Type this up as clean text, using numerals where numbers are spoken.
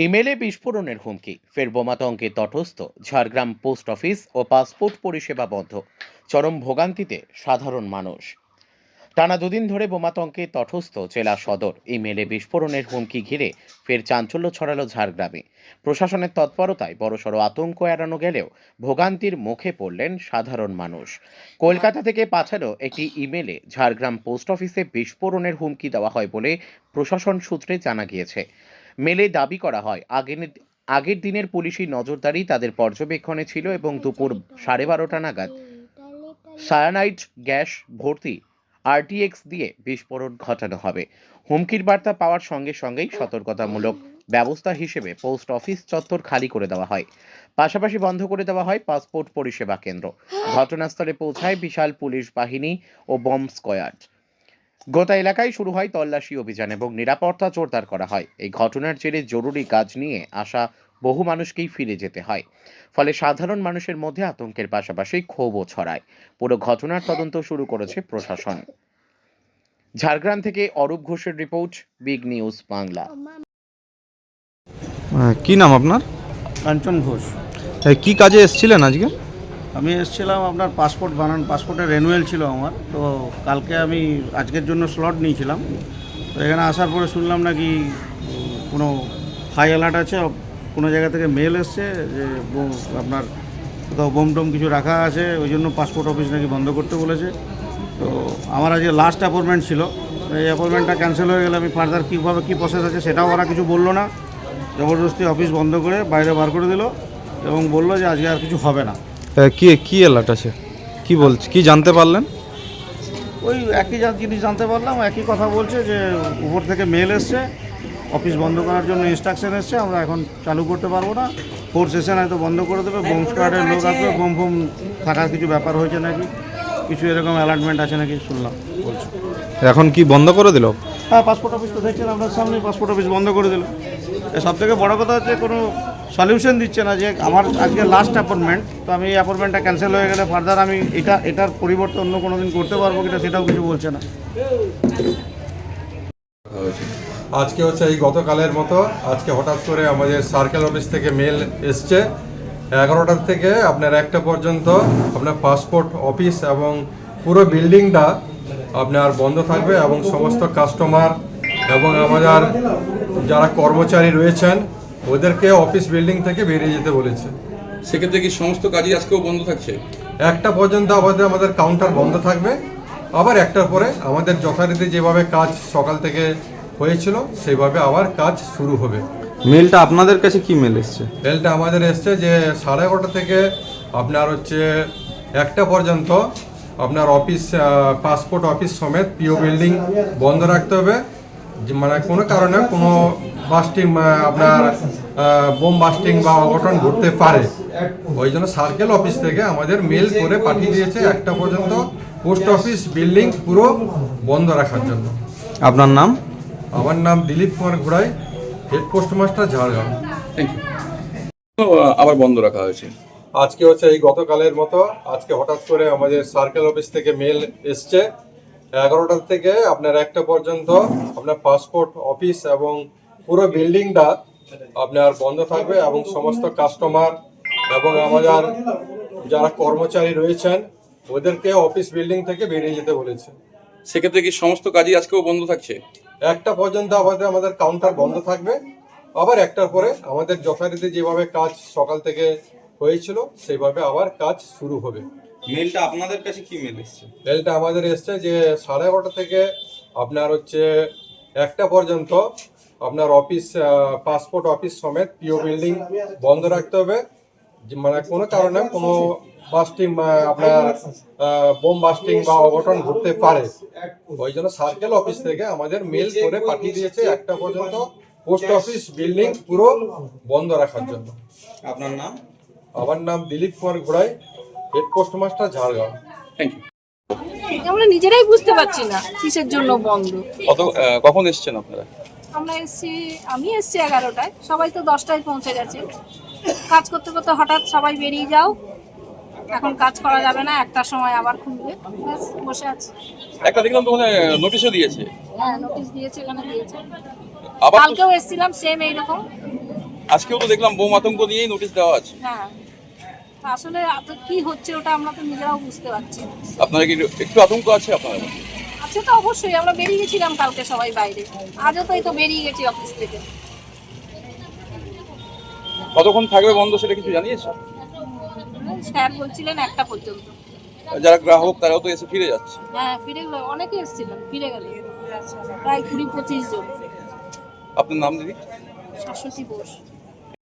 ইমেলে বিস্ফোরণের হুমকি, ফের বোমাতঙ্কে তটস্থ ঝাড়গ্রাম পোস্ট অফিস ও পাসপোর্ট পরিষেবা বন্ধ। চরম ভোগান্তিতে সাধারণ মানুষ। টানা দুদিন ধরে বোমাতঙ্কে তটস্থ জেলা সদর। ইমেলে বিস্ফোরণের হুমকি ঘিরে ফের চাঞ্চল্য ছড়ালো ঝাড়গ্রামে। প্রশাসনের তৎপরতায় বড়সড় আতঙ্ক এড়ানো গেলেও ভোগান্তির মুখে পড়লেন সাধারণ মানুষ। কলকাতা থেকে পাঠানো একটি ইমেলে ঝাড়গ্রাম পোস্ট অফিসে বিস্ফোরণের হুমকি দেওয়া হয় বলে প্রশাসন সূত্রে জানা গিয়েছে। মেলে দাবি করা হয় আগের দিনের পুলিশি নজরদারি তাদের পর্যবেক্ষণে ছিল এবং দুপুর 12:30 নাগাদ সায়ানাইড গ্যাস ভর্তি আরটিএক্স দিয়ে বিস্ফোরণ ঘটানো হবে। হুমকির বার্তা পাওয়ার সঙ্গে সঙ্গেই সতর্কতামূলক ব্যবস্থা হিসেবে পোস্ট অফিস চত্বর খালি করে দেওয়া হয়। পাশাপাশি বন্ধ করে দেওয়া হয় পাসপোর্ট পরিষেবা কেন্দ্র। ঘটনাস্থলে পৌঁছায় বিশাল পুলিশ বাহিনী ও বম্ব স্কোয়াড। গোটা এলাকায় শুরু হয় তল্লাশি অভিযান এবং নিরাপত্তা জোরদার করা হয়। এই ঘটনার জেরে জরুরি কাজ নিয়ে আসা বহু মানুষকেই ফিরে যেতে হয়। ফলে সাধারণ মানুষের মধ্যে আতঙ্কের পাশাপাশি ক্ষোভও ছড়ায়। পুরো ঘটনার তদন্ত শুরু করেছে প্রশাসন। ঝাড়গ্রাম থেকে অরূপ ঘোষের রিপোর্ট, বিগ নিউজ বাংলা। কি নাম আপনার? কাঞ্চন ঘোষ। কি কাজে এসেছিলেন আজকে? আমি এসেছিলাম আপনার পাসপোর্টের রেনুয়েল ছিল আমার, তো কালকে আমি আজকের জন্য স্লট নিয়েছিলাম। তো এখানে আসার পরে শুনলাম নাকি কোনো হাই অ্যালার্ট আছে, কোনো জায়গা থেকে মেল এসছে যে আপনার কোথাও বোম টোম কিছু রাখা আছে, ওই জন্য পাসপোর্ট অফিস নাকি বন্ধ করতে বলেছে। তো আমার আজকে লাস্ট অ্যাপয়েন্টমেন্ট ছিল, এই অ্যাপয়েন্টমেন্টটা ক্যান্সেল হয়ে গেলে আমি ফার্দার কীভাবে কী প্রসেস আছে সেটাও ওরা কিছু বললো না। জবরদস্তি অফিস বন্ধ করে বাইরে বার করে দিল এবং বললো যে আজকে আর কিছু হবে না। কি অ্যালার্ট আছে? কি জানতে পারলেন? ওই একই জিনিস জানতে পারলাম, একই কথা বলছে যে উপর থেকে মেল এসছে, অফিস বন্ধ করার জন্য ইনস্ট্রাকশন এসছে, আমরা এখন চালু করতে পারবো না, ফোর্স সেশন হয়তো বন্ধ করে দেবে, বোম স্কোয়াডের লোক আসবে, বোম ফোম থাকার কিছু ব্যাপার হয়েছে নাকি, কিছু এরকম অ্যালার্টমেন্ট আছে নাকি শুনলাম বলছে। এখন কি বন্ধ করে দিল? হ্যাঁ, পাসপোর্ট অফিস তো দেখছেন আপনার সামনে, পাসপোর্ট অফিস বন্ধ করে দিল। সব থেকে বড়ো কথা হচ্ছে কোনো সলিউশন দিচ্ছে না, যে আমার আজকে লাস্ট অ্যাপয়েন্টমেন্ট, তো আমি এই অ্যাপয়েন্টমেন্টটা ক্যান্সেল হয়ে গেলে ফার্দার আমি এটার পরিবর্তে অন্য কোনো দিন করতে পারবো কিনা সেটাও কিছু বলছে না। আজকে হচ্ছে এই গতকালের মতো আজকে হঠাৎ করে আমাদের সার্কেল অফিস থেকে মেল এসছে 11টার থেকে আপনার 1টা পর্যন্ত আপনার পাসপোর্ট অফিস এবং পুরো বিল্ডিংটা আপনার বন্ধ থাকবে এবং সমস্ত কাস্টমার এবং আমাদের যারা কর্মচারী রয়েছেন ওদেরকে অফিস বিল্ডিং থেকে বেরিয়ে যেতে বলেছে। সেক্ষেত্রে কি সমস্ত কাজই আজকেও বন্ধ থাকছে? 1টা পর্যন্ত আমাদের কাউন্টার বন্ধ থাকবে, আবার 1টার পরে আমাদের যথারীতি যেভাবে কাজ সকাল থেকে হয়েছিল সেইভাবে আবার কাজ শুরু হবে। মেলটা আপনাদের কাছে কি মেল এসছে? মেলটা আমাদের এসছে যে 11:30 থেকে আপনার হচ্ছে 1টা পর্যন্ত আপনার অফিস পাসপোর্ট অফিস সমেত পিও বিল্ডিং বন্ধ রাখতে হবে, মানে কোনো কারণে কোনো বাস্টিং আপনার বোম বাস্টিং বা অঘটন ঘটতে পারে। ওই জন্য সার্কেল অফিস থেকে আমাদের মেল করে পাঠিয়ে দিয়েছে 1টা পর্যন্ত পোস্ট অফিস বিল্ডিং পুরো বন্ধ রাখার জন্য। আপনার নাম? আমার নাম দিলীপ কুমার ঘোড়াই, head postmaster Jhargram. Thank you. আবার বন্ধ রাখা হয়েছে। আজকে হচ্ছে এই গতকালের মতো আজকে হঠাৎ করে আমাদের সার্কেল অফিস থেকে মেল এসছে 11টার থেকে আপনার 1টা পর্যন্ত আপনার পাসপোর্ট অফিস এবং পুরো বিল্ডিংটা আপনার বন্ধ থাকবে এবং সমস্ত কাস্টমার এবং আমাদের যারা কর্মচারী রয়েছেন ওদেরকে অফিস বিল্ডিং থেকে বেরিয়ে যেতে বলেছে। সেক্ষেত্রে কি সমস্ত কাজই আজকেও বন্ধ থাকছে? 1টা পর্যন্ত আমাদের কাউন্টার বন্ধ থাকবে, আবার 1টার পরে আমাদের যথারীতি যেভাবে কাজ সকাল থেকে হয়েছিল সেইভাবে আবার কাজ শুরু হবে। মেলটা আপনাদের কাছে কি মেল এসছে? মেলটা আমাদের এসছে যে 11:30 থেকে আপনার হচ্ছে 1টা পর্যন্ত আপনার অফিস পাসপোর্ট অফিস সমেত পিও বিল্ডিং বন্ধ রাখতে হবে, মানে কোনো কারণে কোনো বাস্টিং আপনার বোম বাস্টিং বা অঘটন ঘটতে পারে। ওই জন্য সার্কেল অফিস থেকে আমাদের মেল করে পাঠিয়ে দিয়েছে 1টা পর্যন্ত পোস্ট অফিস বিল্ডিং পুরো বন্ধ রাখার জন্য। আপনার নাম? আমার নাম দিলীপ কুমার ঘোড়াই, head postmaster Jhargram. Thank you. আমরা নিজেরাই বুঝতে পারছি না কিসের জন্য বন্ধ। কখন এসেছেন আপনারা? আমি এসছি 11টায়, সবাই তো 10টায় পৌঁছে গেছে। কাজ করতে করতে হঠাৎ সবাই বেরিয়ে যাও, এখন কাজ করা যাবে না, 1টার সময় আবার খুলবে, ব্যাস বসে আছি। একটা দেখলাম তো মানে নোটিশও দিয়েছে। হ্যাঁ, নোটিশ দিয়েছে, এখানে দিয়েছে। আবার কালকেও এসেছিলাম সেম এইরকম, আজকেও তো দেখলাম বোম আতঙ্ক নিয়েই নোটিশ দেওয়া আছে। হ্যাঁ, আসলে কি হচ্ছে ওটা আমরা তো নিজেরাও বুঝতে পারছি না। আপনারা কি একটু আতঙ্ক আছে আপনাদের? আছে তো অবশ্যই, আমরা বেরিয়ে গেছিলাম কালকে সবাই বাইরে, আজও তো এই তো বেরিয়ে গেছি অফিস থেকে। কতক্ষণ থাকবে বন্ধ সেটা কিছু জানিয়েছে? স্যার বলছিলেন 1টা পর্যন্ত। যারা গ্রাহক তারাও তো এসে ফিরে যাচ্ছে। হ্যাঁ, ফিরে গেল, অনেকে এসেছিলেন, ফিরে গেল প্রায় 20-25 জন। আপনার নাম দিদি? শাশ্বতী বোস।